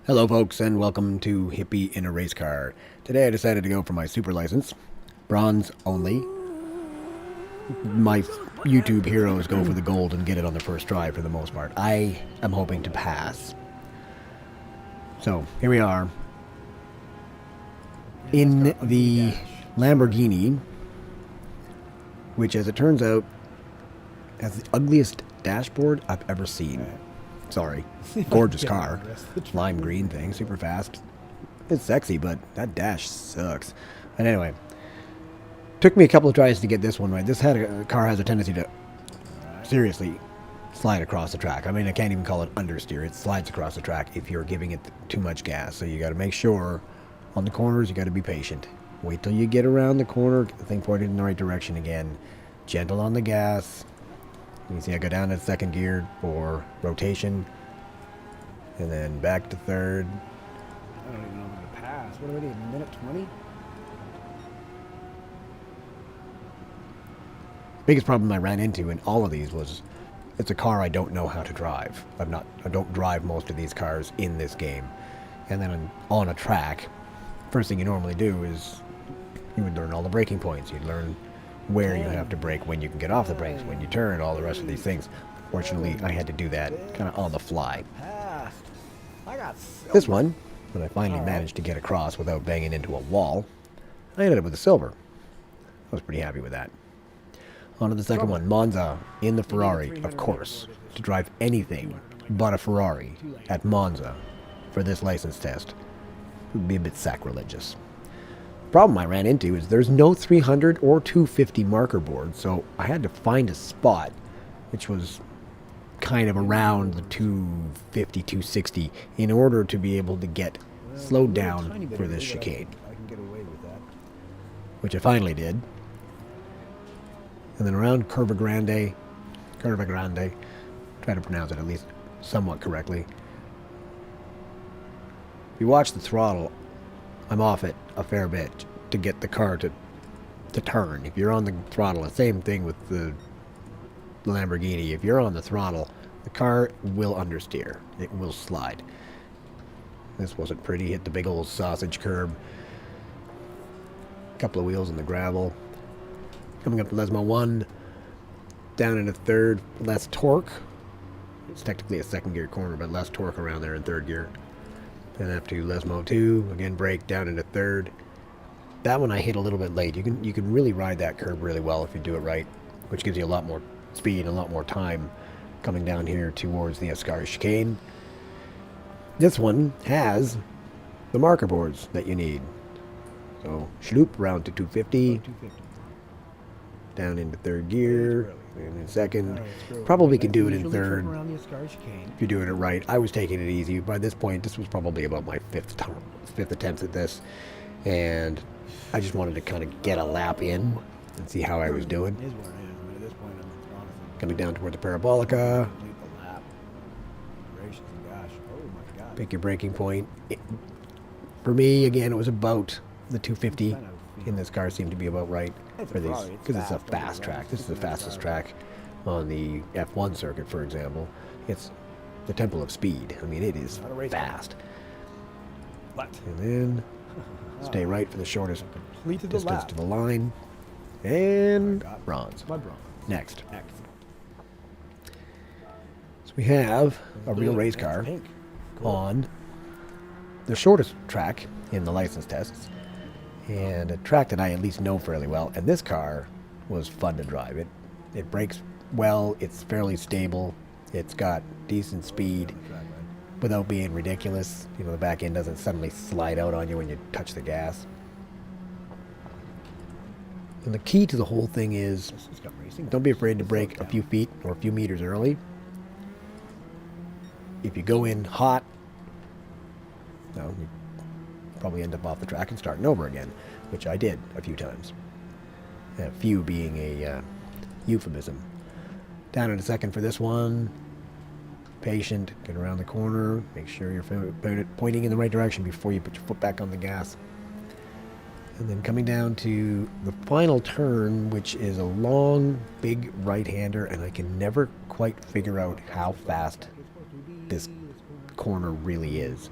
Hello, folks, and welcome to Hippie in a Race Car. Today I decided to go for my super license, bronze only. My YouTube heroes go for the gold and get it on the first try for the most part. I am hoping to pass. So, here we are in the Lamborghini, which, as it turns out, has the ugliest dashboard I've ever seen. Sorry. Gorgeous car. Lime green thing, super fast. It's sexy, but that dash sucks. And anyway, took me a couple of tries to get this one right. This car has a tendency to seriously slide across the track. I mean, I can't even call it understeer. It slides across the track if you're giving it too much gas. So you got to make sure on the corners you got to be patient. Wait till you get around the corner, get the thing pointed in the right direction again. Gentle on the gas. You can see I go down to second gear for rotation, and then back to third. I don't even know if I'm going to pass. What are we doing, minute 20? Biggest problem I ran into in all of these was it's a car I don't know how to drive. I don't drive most of these cars in this game. And then on a track, first thing you normally do is you would learn all the braking points. You'd learn where you have to brake, when you can get off the brakes, when you turn, all the rest of these things. Fortunately, I had to do that kind of on the fly. This one, when I finally managed to get across without banging into a wall, I ended up with a silver. I was pretty happy with that. On to the second one, Monza in the Ferrari, of course. To drive anything but a Ferrari at Monza for this license test would be a bit sacrilegious. Problem I ran into is there's no 300 or 250 marker board, so I had to find a spot which was kind of around the 250, 260 in order to be able to get slowed down for this chicane, I can get away with that. which I finally did. And then around Curva Grande, try to pronounce it at least somewhat correctly. If you watch the throttle, I'm off it a fair bit to get the car to turn. If you're on the throttle, the same thing with the Lamborghini. If you're on the throttle, the car will understeer. It will slide. This wasn't pretty. Hit the big old sausage curb. Couple of wheels in the gravel. Coming up to Lesmo 1. Down into third. Less torque. It's technically a second gear corner, but less torque around there in third gear. Then up to Lesmo 2, again brake down into third. That one I hit a little bit late. You can really ride that curb really well if you do it right, which gives you a lot more speed and a lot more time coming down here towards the Ascari chicane. This one has the marker boards that you need. So shloop round to 250, 250. down into third gear, and in second. Probably could do it in third. Around the Ascari chicane. If you're doing it right. I was taking it easy. By this point, this was probably about my fifth attempt at this, and I just wanted to kind of get a lap in and see how I was doing. It is what it is. I mean, at this point, honestly, Coming down toward the Parabolica, complete the lap. Gracious and gosh. Oh my God. pick your braking point. For me, again, it was about the 250 Kind of, in this car seemed to be about right It's a for these, Ferrari, it's because it's a fast, don't get fast me track. wrong. This is the fastest track on the F1 circuit, for example. It's the temple of speed. I mean, it is Not a race car. fast. What? And then stay right for the shortest Completed the distance lap. to the line. And Got bronze. my bronze. Next. Next. So we have a real race car Pink. on the shortest track in the license tests, and a track that I at least know fairly well. And this car was fun to drive. It brakes well. It's fairly stable. It's got decent speed without being ridiculous. You know, the back end doesn't suddenly slide out on you when you touch the gas. And the key to the whole thing is It's got racing. don't be afraid to brake a few feet or a few meters early. If you go in hot, well, you probably end up off the track and starting over again, which I did a few times. A few being a euphemism. Down in a second for this one. Patient, get around the corner, make sure you're pointing in the right direction before you put your foot back on the gas. And then coming down to the final turn, which is a long, big right-hander, and I can never quite figure out how fast this corner really is.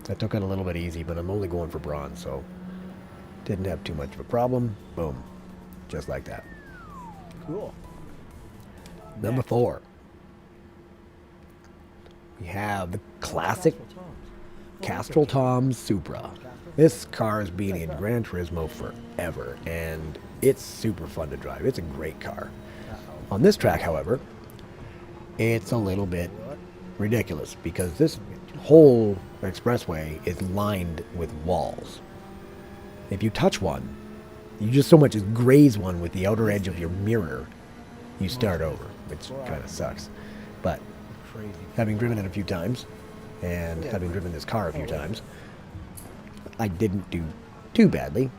I took it a little bit easy, but I'm only going for bronze, so didn't have too much of a problem. Boom. Just like that. Cool. Number 4. We have the classic Castrol Toms Supra. This car has been in Gran Turismo forever, and it's super fun to drive. It's a great car. On this track, however, it's a little bit ridiculous because this whole expressway is lined with walls. If you touch one, you just so much as graze one with the outer edge of your mirror, you start over, which kind of sucks. But Crazy. having driven it a few times, and having driven this car a few times, I didn't do too badly.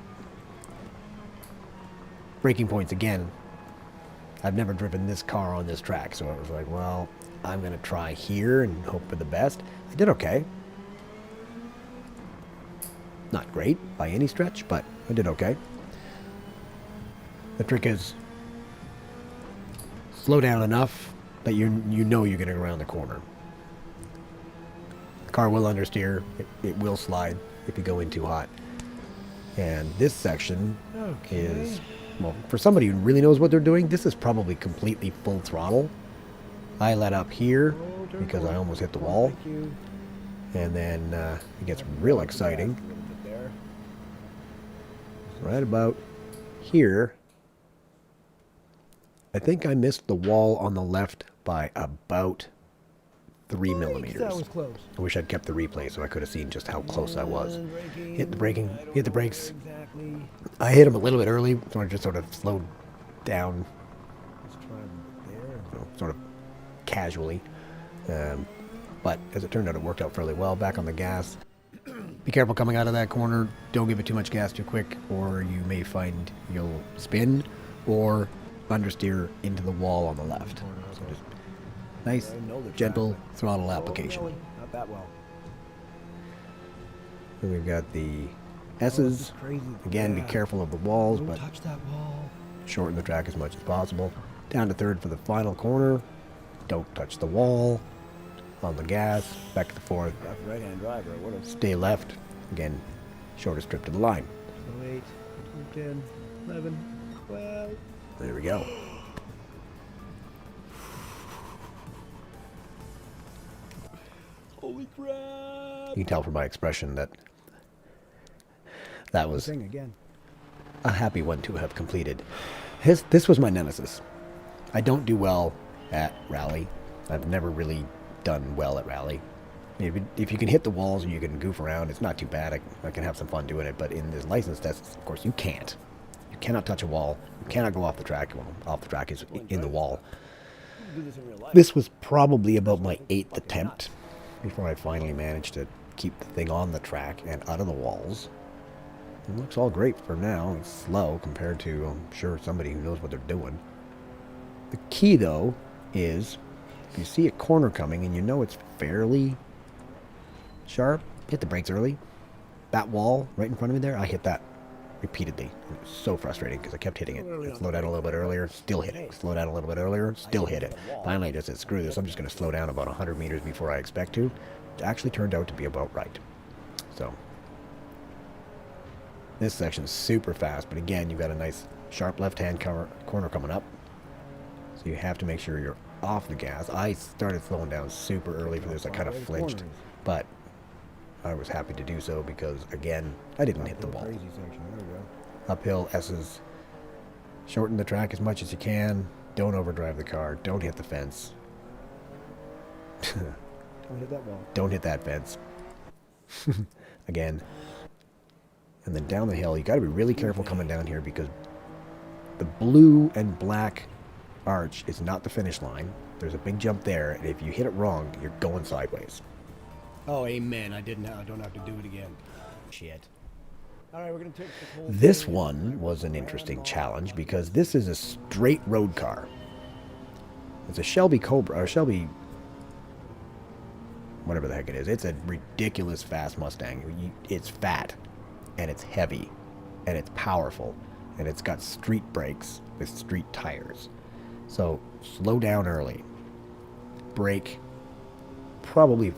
Braking points again. I've never driven this car on this track, so I was like, well, I'm going to try here and hope for the best. I did okay. Not great by any stretch, but I did okay. The trick is slow down enough that you know you're going to go around the corner. The car will understeer. It will slide if you go in too hot. And this section is, well, for somebody who really knows what they're doing, this is probably completely full throttle. I let up here because I almost hit the wall. Thank you. And then it gets real exciting. A little bit there. Right about here. I think I missed the wall on the left by about 3 millimeters. That was close. I wish I'd kept the replay so I could have seen just how close I was. Hit the brakes. Exactly. I hit them a little bit early, so I just sort of slowed down, Let's try there. sort of casually. But as it turned out, it worked out fairly well. Back on the gas. Be careful coming out of that corner. Don't give it too much gas too quick, or you may find you'll spin or understeer into the wall on the left. So just nice, gentle throttle application. Really? Not that well. Then we've got the S's. Crazy. Again, be careful of the walls, Don't but touch that wall. shorten the track as much as possible. Down to third for the final corner. Don't touch the wall. On the gas. Back to fourth. Left right-hand driver. What a Stay left. Again, shortest trip to the line. 8, 10, 11, 12. There we go. Holy crap! You can tell from my expression that that was Sing again. a happy one to have completed. This was my nemesis. I don't do well at rally. I've never really done well at rally. If you can hit the walls and you can goof around, it's not too bad. I can have some fun doing it. But in this license test, of course, you can't. You cannot touch a wall. You cannot go off the track. Well, off the track is in the wall. Do this in real life. This was probably about my 8th attempt before I finally managed to keep the thing on the track and out of the walls. It looks all great for now. It's slow compared to, I'm sure, somebody who knows what they're doing. The key, though, is if you see a corner coming and you know it's fairly sharp, hit the brakes early. That wall right in front of me there, I hit that repeatedly. It was so frustrating because I kept hitting it. I'd slow down a little bit earlier, still hit it. Slow down a little bit earlier, still hit it. Finally, I just said, screw this. I'm just going to slow down about 100 meters before I expect to. It actually turned out to be about right. So, this section's super fast, but again, you've got a nice sharp left-hand corner coming up. So you have to make sure you're off the gas. I started slowing down super early for this. I kind of flinched, but I was happy to do so because, again, I didn't hit the wall. Crazy section. There we go. Uphill S's. Shorten the track as much as you can. Don't overdrive the car. Don't hit the fence. Don't hit that wall. Don't hit that fence. Again. And then down the hill, you got to be really careful coming down here because the blue and black arch is not the finish line. There's a big jump there, and if you hit it wrong, you're going sideways. Oh, amen. I don't have to do it again. Shit. All right, we're gonna take the whole This thing. one was an interesting challenge because this is a straight road car. It's a Shelby Cobra, or Shelby, whatever the heck it is. It's a ridiculous fast Mustang. It's fat, and it's heavy, and it's powerful, and it's got street brakes with street tires. So slow down early. Brake probably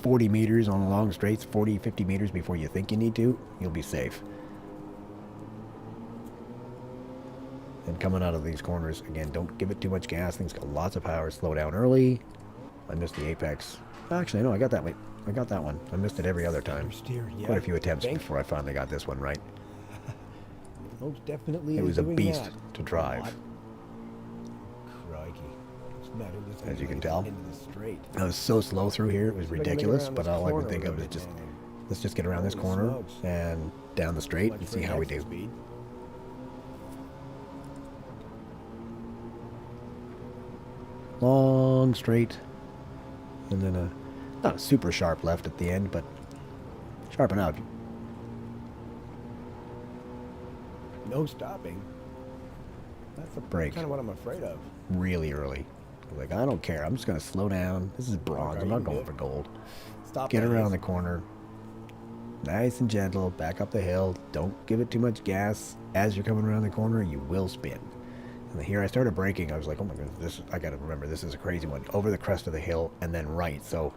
40 meters on the long straights, 40, 50 meters before you think you need to, you'll be safe. And coming out of these corners, again, don't give it too much gas. Things got lots of power. Slow down early. I missed the apex. Actually, no, I got that one. I got that one. I missed it every other time. Steer, yeah. Quite a few attempts before I finally got this one right. Most definitely. It was a doing beast that. to drive. Crikey. It's not in this As you can into tell. the straight. I was so slow through here, it was So we're gonna make it ridiculous, around but this all I could corner think a of is little just, bit, man. let's just get around this Holy corner smokes. and down the straight Much and for see how we exit do. speed. Long straight, and then not a super sharp left at the end, but sharp enough. No stopping. That's the Brake. kind of what I'm afraid of. Really early. Like, I don't care. I'm just going to slow down. This is bronze. Okay, I'm you not can do going it. for gold. Stop. Get that around is- the corner. Nice and gentle. Back up the hill. Don't give it too much gas. As you're coming around the corner, you will spin. And here I started braking. I was like, oh my goodness, I got to remember, this is a crazy one. Over the crest of the hill and then right. So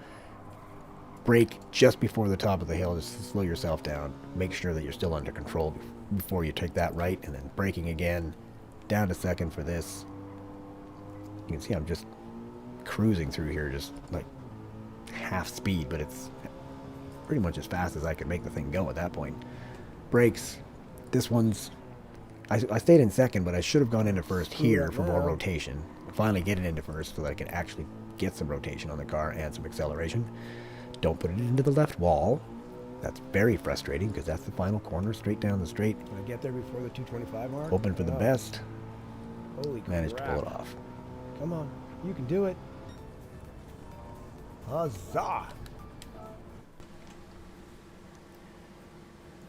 brake just before the top of the hill. Just slow yourself down. Make sure that you're still under control before you take that right. And then braking again. Down to second for this. You can see I'm just cruising through here, just like half speed, but it's pretty much as fast as I could make the thing go at that point. Brakes. This one's... I stayed in second, but I should have gone into first here for more rotation. Finally get it into first so that I can actually get some rotation on the car and some acceleration. Don't put it into the left wall. That's very frustrating because that's the final corner, straight down the straight. Can I get there before the 225 mark? Hoping for the Oh, best. Holy Managed to pull crap. it off. Come on. You can do it. Huzzah!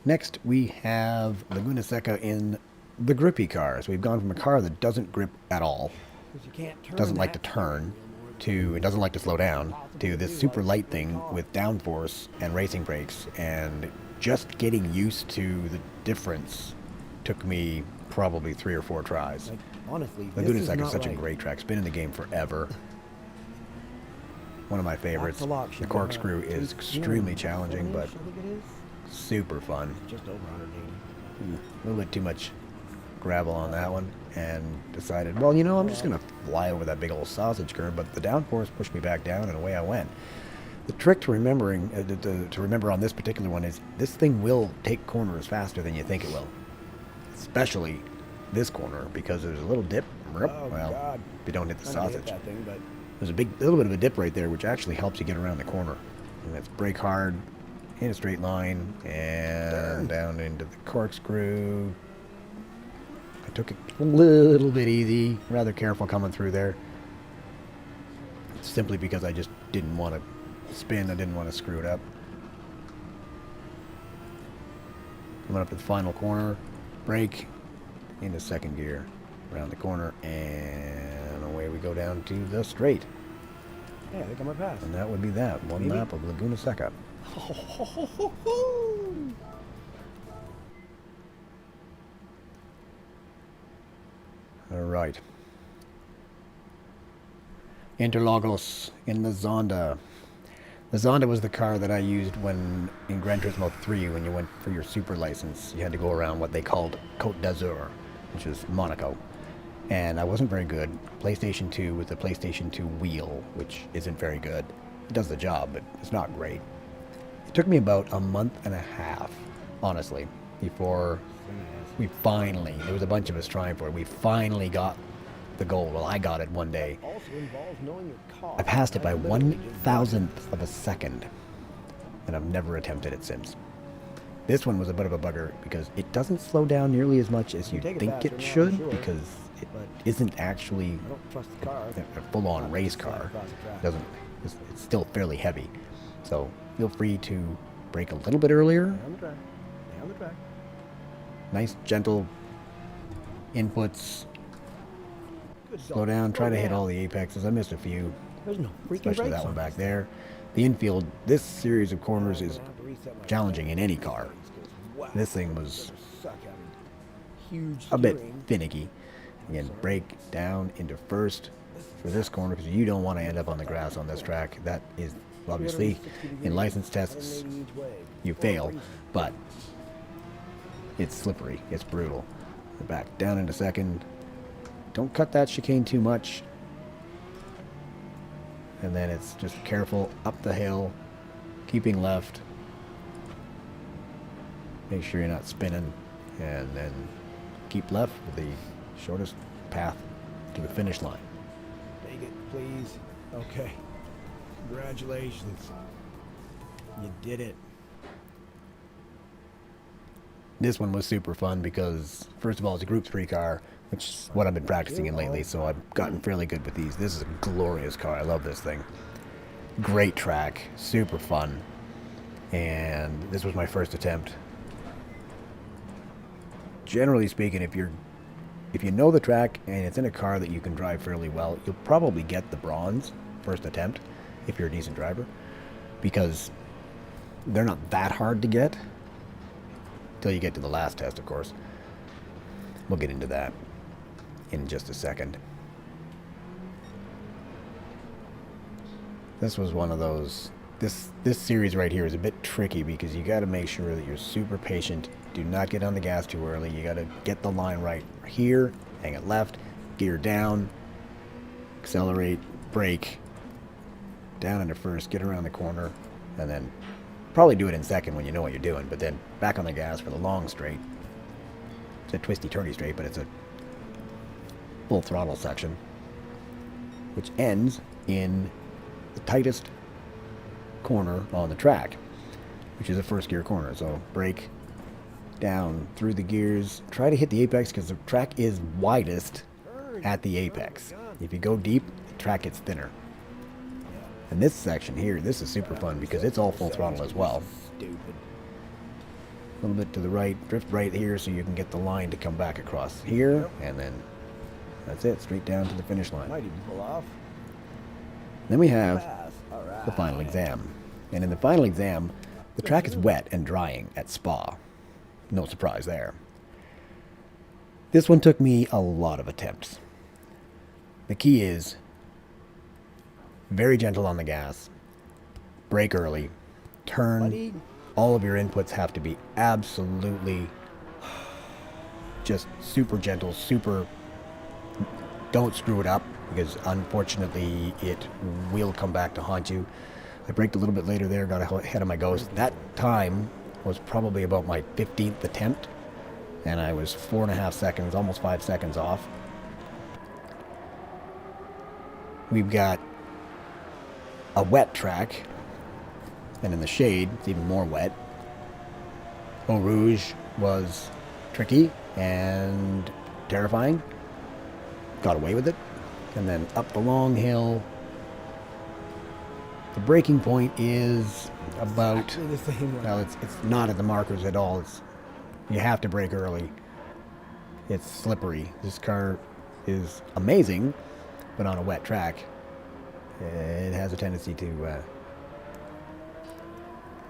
Next, we have Laguna Seca in the grippy cars. We've gone from a car that doesn't grip at all, 'Cause you can't turn doesn't like to that turn, to it doesn't like to slow down, to this super light thing with downforce and racing brakes. And just getting used to the difference took me probably 3 or 4 tries. Like, honestly, Laguna this is Seca is not such a right. great track. It's been in the game forever. One of my favorites. Lock to lock The should corkscrew go is extremely challenging, but I think it is. super fun. Just over 180. A little bit too much gravel on that one, and decided, well, you know, I'm just going to fly over that big old sausage curve, but the downforce pushed me back down, and away I went. The trick to remembering, to remember on this particular one is this thing will take corners faster than you think it will. Especially this corner, because there's a little dip. Oh, Well, God. if you don't hit the I hit sausage. that thing, but There's a little bit of a dip right there, which actually helps you get around the corner. And that's brake hard, in a straight line, and down into the corkscrew. I took it a little bit easy, rather careful coming through there. Simply because I just didn't want to spin, I didn't want to screw it up. Coming up to the final corner, brake, into second gear, around the corner, and away we go down to the straight. yeah, I think I might pass. And that would be that. One Maybe. lap of Laguna Seca. All right. Interlagos in the Zonda. The Zonda was the car that I used when in Gran Turismo 3 when you went for your super license. You had to go around what they called Côte d'Azur, which is Monaco. And I wasn't very good. PlayStation 2 with the PlayStation 2 wheel, which isn't very good. It does the job, but it's not great. It took me about a month and a half, honestly, before we finally, there was a bunch of us trying for it, we finally got the goal. Well, I got it one day. Also involves knowing your car. I passed it by I literally just 1,000th of a second, and I've never attempted it since. This one was a bit of a bugger because it doesn't slow down nearly as much as you take it think faster it now, should, sure, because it but isn't actually I don't trust the car. a full-on Not race slide car. across the track. Doesn't it's still fairly heavy, so feel free to brake a little bit earlier. Stay on the track. Stay on the track. Nice gentle inputs. Good Slow dog. down. Try Slow to hit down. all the apexes. I missed a few, There's no freaking especially brakes that one on back this there. The infield. This series of corners thing. is I'm gonna have to reset my challenging in any settings, car. 'cause, wow, This thing it's was gonna suck having huge a bit steering. finicky. Again, brake down into first for this corner because you don't want to end up on the grass on this track. That is Obviously, in license tests, you fail, but it's slippery. It's brutal. Back down in a second. Don't cut that chicane too much. And then it's just careful up the hill, keeping left. Make sure you're not spinning, and then keep left with the shortest path to the finish line. Take it, please. Okay. Congratulations. You did it. This one was super fun because, first of all, it's a Group 3 car, which is what I've been practicing in lately, so I've gotten fairly good with these. This is a glorious car. I love this thing. Great track, super fun, and this was my first attempt. Generally speaking, if you know the track and it's in a car that you can drive fairly well, you'll probably get the bronze first attempt if you're a decent driver, because they're not that hard to get until you get to the last test, of course. We'll get into that in just a second. This was one of those, this series right here is a bit tricky because you got to make sure that you're super patient. Do not get on the gas too early. You got to get the line right here, hang it left, gear down, accelerate, brake, down into first, get around the corner, and then probably do it in second when you know what you're doing, but then back on the gas for the long straight. It's a twisty turny straight, but it's a full throttle section, which ends in the tightest corner on the track, which is a first gear corner. So brake down through the gears, try to hit the apex because the track is widest at the apex. If you go deep, the track gets thinner. And this section here, this is super fun because it's all full throttle as well. Stupid. A little bit to the right, drift right here so you can get the line to come back across here, and then that's it, straight down to the finish line. Might even pull off. Then we have Pass. All right. the final exam. And in the final exam, the track is wet and drying at Spa. No surprise there. This one took me a lot of attempts. The key is very gentle on the gas, brake early, turn. All of your inputs have to be absolutely just super gentle, don't screw it up, because unfortunately it will come back to haunt you. I braked a little bit later there, got ahead of my ghost. That time was probably about my 15th attempt, and I was 4.5 seconds, almost 5 seconds off. We've got a wet track, and in the shade, it's even more wet. Eau Rouge was tricky and terrifying. Got away with it. And then up the long hill, the braking point is about, Actually the same one. well, it's not at the markers at all. You have to brake early. It's slippery. This car is amazing, but on a wet track, it has a tendency to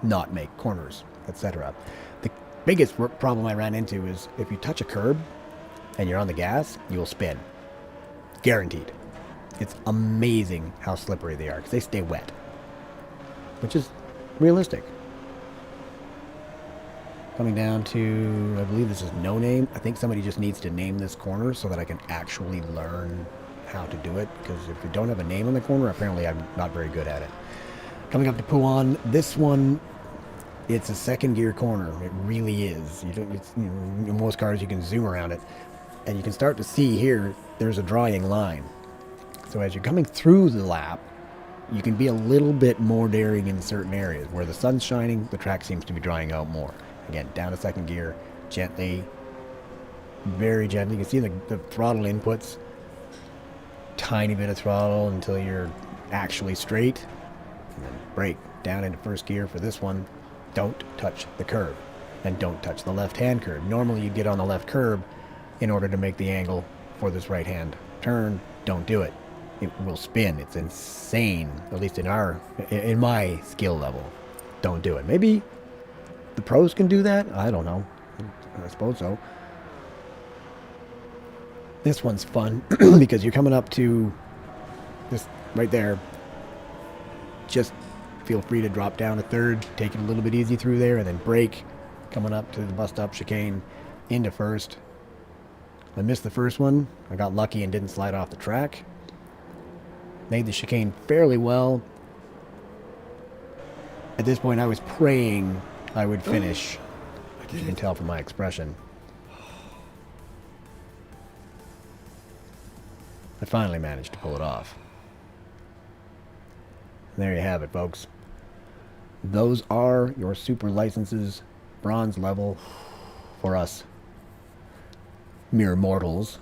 not make corners, etc. The biggest problem I ran into is if you touch a curb and you're on the gas, you'll spin. Guaranteed. It's amazing how slippery they are because they stay wet, which is realistic. Coming down to, I believe this is no name. I think somebody just needs to name this corner so that I can actually learn how to do it, because if you don't have a name on the corner, apparently I'm not very good at it. Coming up to Pouan, this one, it's a second gear corner. It really is. In most cars you can zoom around it, and you can start to see here there's a drying line. So as you're coming through the lap, you can be a little bit more daring in certain areas. Where the sun's shining, the track seems to be drying out more. Again, down to second gear, gently, very gently. You can see the throttle inputs. Tiny bit of throttle until you're actually straight, and then brake down into first gear for this one. Don't touch the curb, and don't touch the left-hand curb. Normally you'd get on the left curb in order to make the angle for this right-hand turn. Don't do it. It will spin. It's insane, at least in my skill level. Don't do it. Maybe the pros can do that. I don't know. I suppose so. This one's fun because you're coming up to this right there. Just feel free to drop down a third, take it a little bit easy through there, and then brake coming up to the bus stop chicane into first. I missed the first one. I got lucky and didn't slide off the track. Made the chicane fairly well. At this point, I was praying I would finish. You can tell from my expression. I finally managed to pull it off. There you have it, folks. Those are your super licenses, bronze level, for us mere mortals.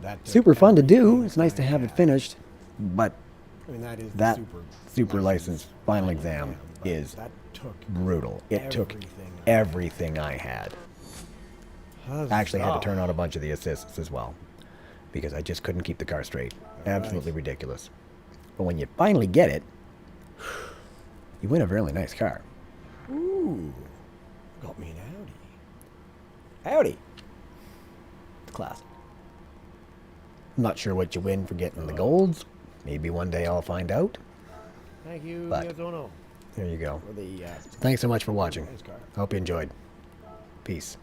That took Super fun to do. everything It's nice to I have it had. finished, but I mean, that is that the super license final exam but is that took brutal. It took everything. everything I had. I actually had to turn Huzzah. on a bunch of the assists as well because I just couldn't keep the car straight. Absolutely ridiculous. But when you finally get it, you win a really nice car. Ooh, got me an Audi. Howdy. Classic. I'm not sure what you win for getting the golds. Maybe one day I'll find out. Thank you, But- Miyazono, There you go. for the Thanks so much for watching. nice car. Hope you enjoyed. Peace.